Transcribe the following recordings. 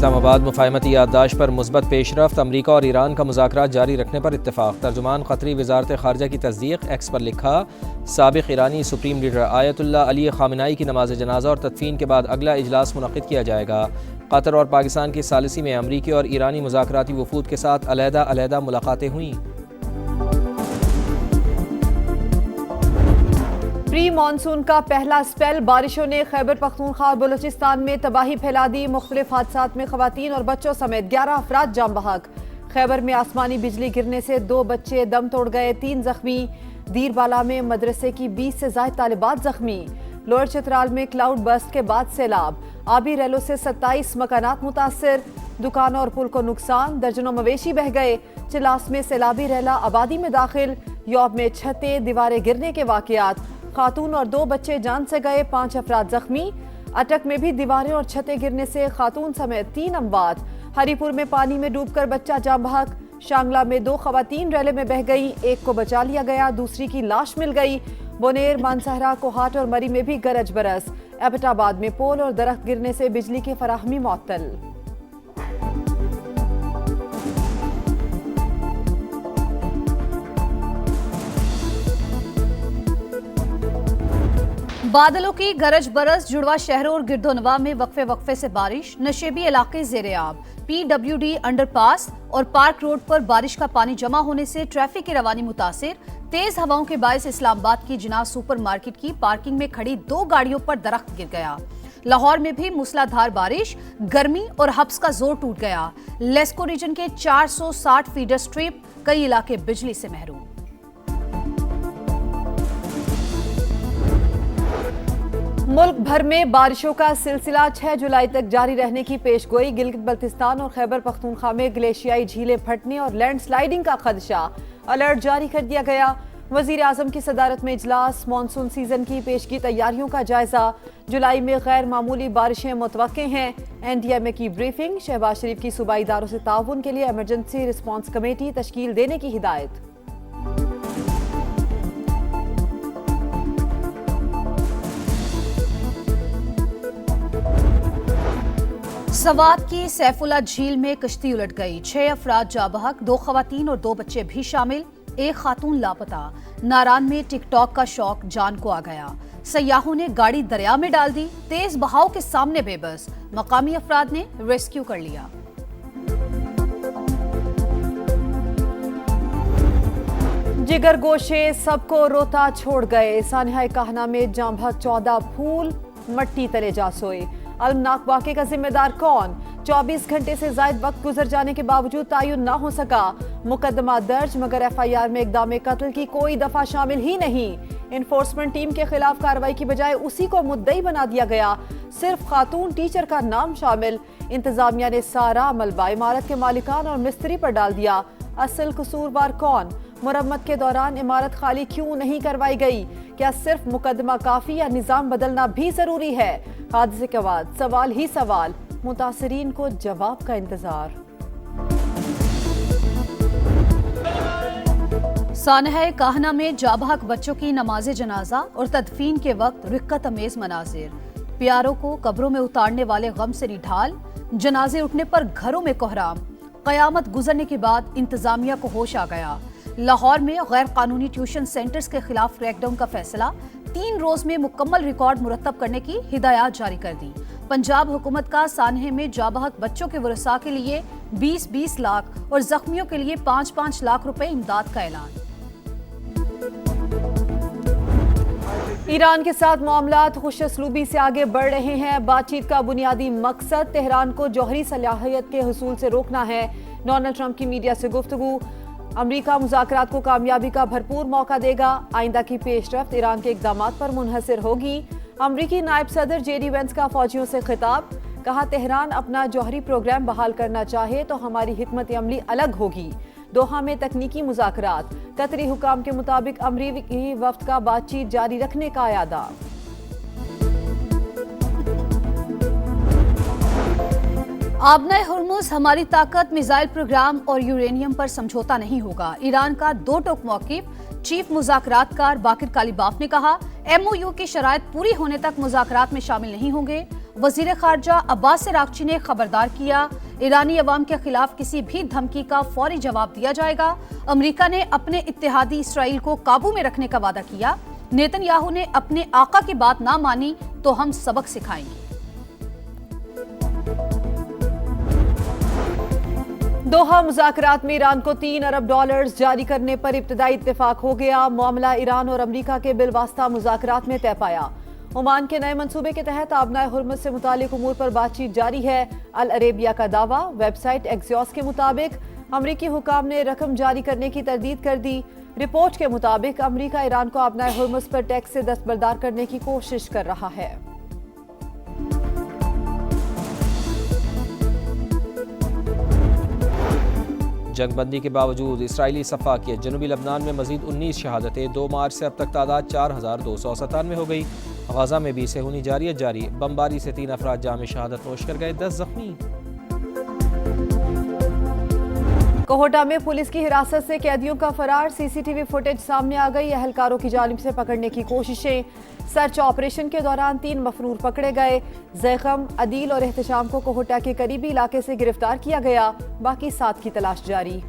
इस्लामाबाद मुफाहमती याददाश्त पर मुस्बत पेशरफ्त, अमरीका और ईरान का मुज़ाकरात जारी रखने पर इत्तेफाक। तर्जुमान क़तरी वज़ारत ख़ारजा की तस्दीक। एक्स पर लिखा, साबिक़ ईरानी supreme leader Ayatollah Ali Khamenei की नमाज जनाजा और तदफीन के बाद अगला इजलास मुनक़्क़िद किया जाएगा। कतर और पाकिस्तान की सालिसी में अमरीकी और ईरानी मुज़ाकराती वफ़ूद के साथ अलहदा मुलाकातें हुईं। प्री मानसून का पहला स्पेल। बारिशों ने खैबर पख्तूनख्वा और बलूचिस्तान में तबाही फैला दी। मुख्तलिफ हादसात में खवातीन और बच्चों समेत 11 अफराद जाम बहक। खैबर में आसमानी बिजली गिरने से 2 बच्चे दम तोड़ गए, 3 जख्मी। दीरबाला में मदरसे की 20 से ज़ायद तालिबात जख्मी। लोअर चित्राल में क्लाउड बस्ट के बाद सैलाब। आबी रैलों से 27 मकानात मुतासिर। दुकानों और पुल को नुकसान, दर्जनों मवेशी बह गए। चिलास में सैलाबी रैला आबादी में दाखिल। यौब में छतें दीवारें गिरने के वाक़यात। खातून और 2 बच्चे जान से गए, 5 अफराद जख्मी। अटक में भी दीवारें और छतें गिरने से खातून समेत 3 अमवात। हरीपुर में पानी में डूबकर बच्चा जाम बहक। शांगला में 2 खवातीन रैले में बह गई, एक को बचा लिया गया, दूसरी की लाश मिल गई। बोनेर, मानसहरा, कोहाट और मरी में भी गरज बरस। एबटाबाद में पोल और दरख्त गिरने से बिजली की फराहमी मुअत्तल। बादलों की गरज बरस। जुड़वा शहरों और गिरदोनवा में वक्फे से बारिश। नशेबी इलाके जेरे आब। PWD अंडरपास और पार्क रोड पर बारिश का पानी जमा होने से ट्रैफिक की रवानी मुतासिर। तेज हवाओं के बायस इस्लामाबाद की जिना सुपर मार्केट की पार्किंग में खड़ी 2 गाड़ियों पर दरख्त गिर गया। लाहौर में भी मूसलाधार बारिश, गर्मी और हब्स का जोर टूट गया। लेस्को रीजन के 460 फीडर स्ट्रिप, कई इलाके बिजली से महरूम। मुल्क भर में बारिशों का सिलसिला 6 जुलाई तक जारी रहने की पेशगोई। गिलगित बल्तिस्तान और खैबर पख्तूनख्वा में ग्लेशियाई झीलें फटने और लैंडस्लाइडिंग का खदशा। अलर्ट जारी कर दिया गया। वजीर आजम की सदारत में इजलास। मानसून सीजन की पेशगी तैयारियों का जायजा। जुलाई में गैर मामूली बारिशें मुतवक्के हैं। NDMA की ब्रीफिंग। शहबाज शरीफ की सूबाई इदारों से ताउन के लिए इमरजेंसी रिस्पॉन्स कमेटी तश्कील देने की हिदायत। सवात की सैफुल्ला झील में कश्ती उलट गई, 6 अफराद जाबहक, 2 खवातीन और 2 बच्चे भी शामिल, 1 खातून लापता। नारान में टिकटॉक का शौक जान को आ गया। सयाहों ने गाड़ी दरिया में डाल दी, तेज बहाव के सामने बेबस। मकामी अफराद ने रेस्क्यू कर लिया। जिगर गोशे सबको रोता छोड़ गए। सानिहा कहना में जाम बहक 14 फूल मट्टी तले जा सोए। अलमनाक वाक़े का जिम्मेदार कौन? 24 घंटे से ज़ायद वक्त गुजर जाने के बावजूद तायुन ना हो सका। मुकदमा दर्ज, मगर FIR में इक़दाम कत्ल की कोई दफा शामिल ही नहीं। इन्फोर्समेंट टीम के खिलाफ कार्रवाई की बजाय उसी को मुद्दई बना दिया गया। सिर्फ खातून टीचर का नाम शामिल। इंतजामिया ने सारा मलबा इमारत के मालिकान और मिस्त्री पर डाल दिया। असल कसूरवार कौन? मुरम्मत के दौरान इमारत खाली क्यों नहीं करवाई गई? क्या सिर्फ मुकदमा काफी या निजाम बदलना भी जरूरी है? हादसे के बाद सवाल ही सवाल। मुतासिरीन को जवाब का इंतजार। सानिहा कहना में जाबहक बच्चों की नमाज जनाजा और तदफीन के वक्त रिक्कत अमेज मनाजिर। प्यारों को कब्रों में उतारने वाले गम से निढाल। जनाजे उठने पर घरों में कोहराम। कयामत गुजरने के बाद इंतजामिया को होश आ गया। लाहौर में गैर कानूनी ट्यूशन सेंटर्स के खिलाफ क्रैकडाउन का फैसला। 3 रोज में मुकम्मल रिकॉर्ड मुरतब करने की हिदायत जारी कर दी। पंजाब हुकूमत का सानहे में जाबहक बच्चों के वरसा के लिए 20-20 लाख और जख्मियों के लिए 5-5 लाख रुपए इमदाद का ऐलान। ईरान के साथ मामलात खुशअस्लूबी से आगे बढ़ रहे हैं। बातचीत का बुनियादी मकसद तेहरान को जौहरी सलाहियत के हुसूल से रोकना है। डोनाल्ड ट्रंप की मीडिया से गुफ्तगू। अमरीका मुज़ाकरात को कामयाबी का भरपूर मौका देगा। आइंदा की पेशरफ्त ईरान के इक़दामात पर मुनहसर होगी। अमरीकी नायब सदर JD वेंस का फौजियों से खिताब। कहा, तेहरान अपना जौहरी प्रोग्राम बहाल करना चाहे तो हमारी हिकमत अमली अलग होगी। दोहा में तकनीकी मुज़ाकरात। कतरी हुकाम के मुताबिक अमरीकी वफ्द का बातचीत जारी रखने का इरादा। आबना हुर्मुज हमारी ताकत, मिसाइल प्रोग्राम और यूरेनियम पर समझौता नहीं होगा। ईरान का 2 टोक मौक़िफ़। चीफ मुज़ाकरातकार बाकिर कालीबाफ ने कहा, MOU की शराइत पूरी होने तक मुज़ाकरात में शामिल नहीं होंगे। वजीर खारजा अब्बास अरागची ने खबरदार किया, ईरानी अवाम के खिलाफ किसी भी धमकी का फौरी जवाब दिया जाएगा। अमेरिका ने अपने इत्तेहादी इसराइल को काबू में रखने का वादा किया। नेतन्याहू ने अपने आका की बात ना मानी तो हम सबक सिखाएंगे। दोहा मुज़ाकरात में ईरान को $3 अरब जारी करने पर इब्तिदाई इत्तेफाक हो गया। मामला ईरान और अमेरिका के बिलवास्ता मुज़ाकरात में तय पाया। ओमान के नए मंसूबे के तहत आबनाए हुर्मुज़ से मुतालिक उमूर पर बातचीत जारी है। अल अरेबिया का दावा। वेबसाइट एक्सियोस के मुताबिक अमरीकी हुकाम ने रकम जारी करने की तरदीद कर दी। रिपोर्ट के मुताबिक अमरीका ईरान को आबनाए हुर्मुज़ पर टैक्स से दस्तबरदार करने की कोशिश कर रहा है। जंगबंदी के बावजूद इसराइली सफाकियत जनूबी लबनान में मजीद 19 शहादतें। 2 मार्च से अब तक तादाद 4297 हो गई। गजा में भी सेहूनी जारी जारी। बमबारी से 3 अफराद जाम शहादत नोश कर गए, 10 जख्मी। कोहोटा में पुलिस की हिरासत से कैदियों का फरार। सीसीटीवी फुटेज सामने आ गई। अहलकारों की जानिब से पकड़ने की कोशिशें। सर्च ऑपरेशन के दौरान 3 मफरूर पकड़े गए। जैखम, अदील और एहतशाम को कोहोटा के करीबी इलाके से गिरफ्तार किया गया। बाकी 7 की तलाश जारी।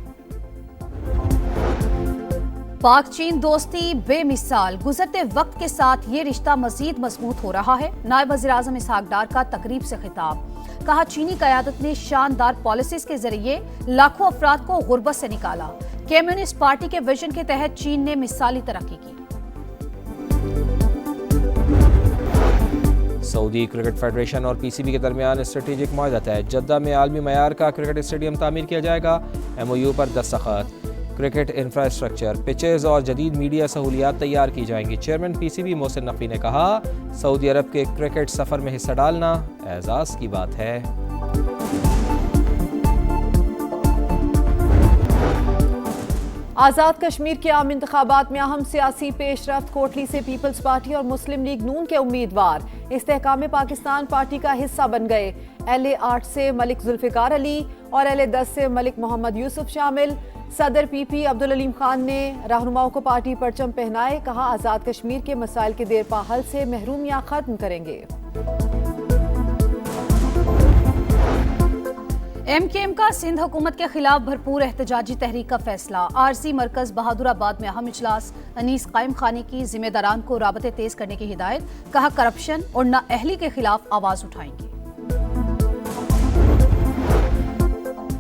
पाक चीन दोस्ती बेमिसाल। गुजरते वक्त के साथ ये रिश्ता मजीद मजबूत हो रहा है। नायब वज़ीर आज़म इसहाक डार का तकरीब से खिताब। कहा, चीनी क़यादत ने शानदार पॉलिसीज के जरिए लाखों अफराद को गुर्बत से निकाला। कम्युनिस्ट पार्टी के विजन के तहत चीन ने मिसाली तरक्की की। सऊदी क्रिकेट फेडरेशन और पीसीबी के दरमियान स्ट्रेटेजिक मुआहदा तय। जद्दा में आलमी मयार का क्रिकेट स्टेडियम तामीर किया जाएगा। MOU पर दस्तखत। क्रिकेट इंफ्रास्ट्रक्चर, पिचेज और जदीद मीडिया सहूलियात तैयार की जाएंगी। चेयरमैन PCB मोहसिन नकवी ने कहा, सऊदी अरब के क्रिकेट सफर में हिस्सा डालना एजाज की बात है। आज़ाद कश्मीर के आम इंतखाबात में अहम सियासी पेशरफ्त। कोटली से पीपल्स पार्टी और मुस्लिम लीग नून के उम्मीदवार इस्तेहकाम पाकिस्तान पार्टी का हिस्सा बन गए। LA 8 से मलिक जुल्फिकार अली और LA 10 से मलिक मोहम्मद यूसुफ शामिल। सदर PP अब्दुल अलीम खान ने रहनुमाओं को पार्टी परचम पहनाए। कहा, आज़ाद कश्मीर के मसाइल के देरपा हल से महरूमियां खत्म करेंगे। MKM का सिंध हुकूमत के खिलाफ भरपूर एहतजाजी तहरीक का फैसला। RC मरकज बहादुराबाद में अहम इजलास। अनीस कायम खानी की जिम्मेदारान को राबते तेज करने की हिदायत। कहा, करप्शन और नाअहली के खिलाफ आवाज उठाएंगे।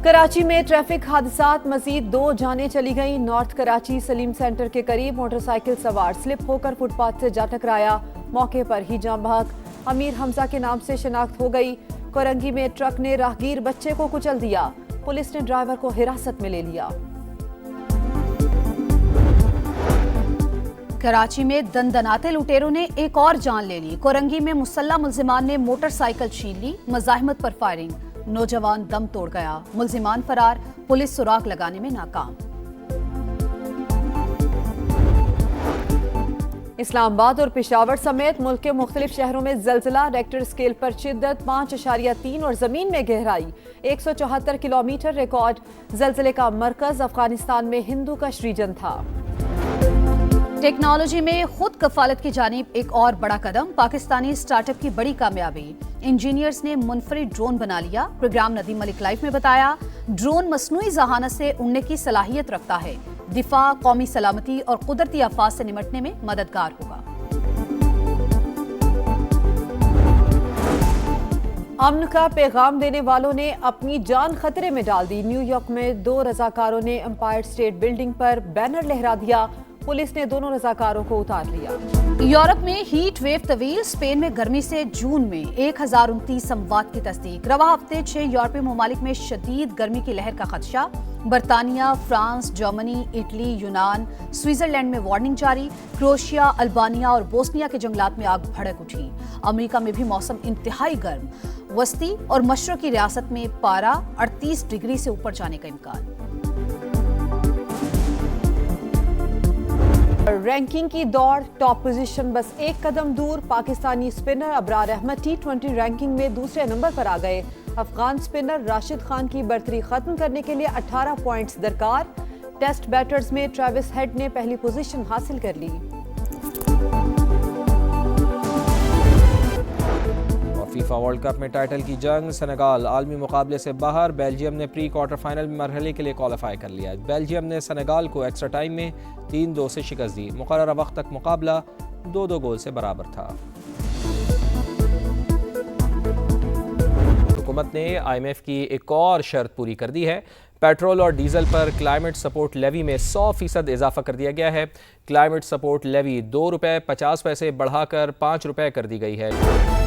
कराची में ट्रैफिक हादसात, मजीद 2 जानें चली गईं। नॉर्थ कराची सलीम सेंटर के करीब मोटरसाइकिल सवार स्लिप होकर फुटपाथ से जा टकराया। मौके पर ही जाम बहक। अमीर हमजा के नाम से शिनाख्त हो गई। कोरंगी में ट्रक ने राहगीर बच्चे को कुचल दिया। पुलिस ने ड्राइवर को हिरासत में ले लिया। कराची में दंदनाते लुटेरों ने एक और जान ले ली। कोरंगी में मुसल्ला मुल्जिमान ने मोटरसाइकिल छीन ली। मज़ाहिमत पर फायरिंग। नौजवान दम तोड़ गया। मुल्जिमान फरार। पुलिस सुराग लगाने में नाकाम। इस्लामाबाद और पेशावर समेत मुल्क के मुख्तलिफ शहरों में जलजिला। रेक्टर स्केल पर शिद्दत 5.3 और जमीन में गहराई 174 किलोमीटर रिकॉर्ड। जलजिले का मरकज अफगानिस्तान में हिंदू कश रीजन था। टेक्नोलॉजी में खुद कफालत की जानिब एक और बड़ा कदम। पाकिस्तानी स्टार्टअप की बड़ी कामयाबी। इंजीनियर्स ने मुनफरिद ड्रोन बना लिया। प्रोग्राम नदीम मलिक लाइफ में बताया, ड्रोन मसनूई जहानत से उड़ने की सलाहियत रखता है। दिफा, कौमी सलामती और कुदरती आफात से निपटने में मददगार होगा। अमन का पैगाम देने वालों ने अपनी जान खतरे में डाल दी। न्यूयॉर्क में 2 रजाकारों ने एम्पायर स्टेट बिल्डिंग पर बैनर लहरा दिया। पुलिस ने दोनों रजाकारों को उतार लिया। यूरोप में हीट वेव तवील। स्पेन में गर्मी से जून में 1029 अमवात की तस्दीक। रवा हफ्ते 6 यूरोपीय ममालिक में शदीद गर्मी की लहर का खदशा। बरतानिया, फ्रांस, जर्मनी, इटली, यूनान, स्विट्जरलैंड में वार्निंग जारी। क्रोएशिया, अल्बानिया और बोस्निया के जंगलात में आग भड़क उठी। अमेरिका में भी मौसम इंतहाई गर्म। वस्ती और मशरकी रियासत में पारा 38 डिग्री से ऊपर जाने का इम्कान। रैंकिंग की दौड़, टॉप पोजीशन बस एक कदम दूर। Pakistani spinner Abrar Ahmed T20 ranking में दूसरे नंबर पर आ गए। अफगान स्पिनर राशिद खान की बर्तरी खत्म करने के लिए 18 पॉइंट्स दरकार। टेस्ट बैटर्स में ट्रेविस हेड ने पहली पोजीशन हासिल कर ली। और फीफा फीफा वर्ल्ड कप में टाइटल की जंग, सेनेगाल आलमी मुकाबले से बाहर। बेल्जियम ने प्री क्वार्टर फाइनल मरहले के लिए क्वालिफाई कर लिया। बेल्जियम ने सेनेगाल को एक्स्ट्रा टाइम में 3-2 से शिकस्त दी। मुकर्ररा वक्त तक मुकाबला 2-2 गोल से बराबर था। हुकूमत ने IMF की एक और शर्त पूरी कर दी है। पेट्रोल और डीजल पर क्लाइमेट सपोर्ट लेवी में 100% इजाफा कर दिया गया है। क्लाइमेट सपोर्ट लेवी ₹2.50 बढ़ाकर ₹5 कर दी गई है।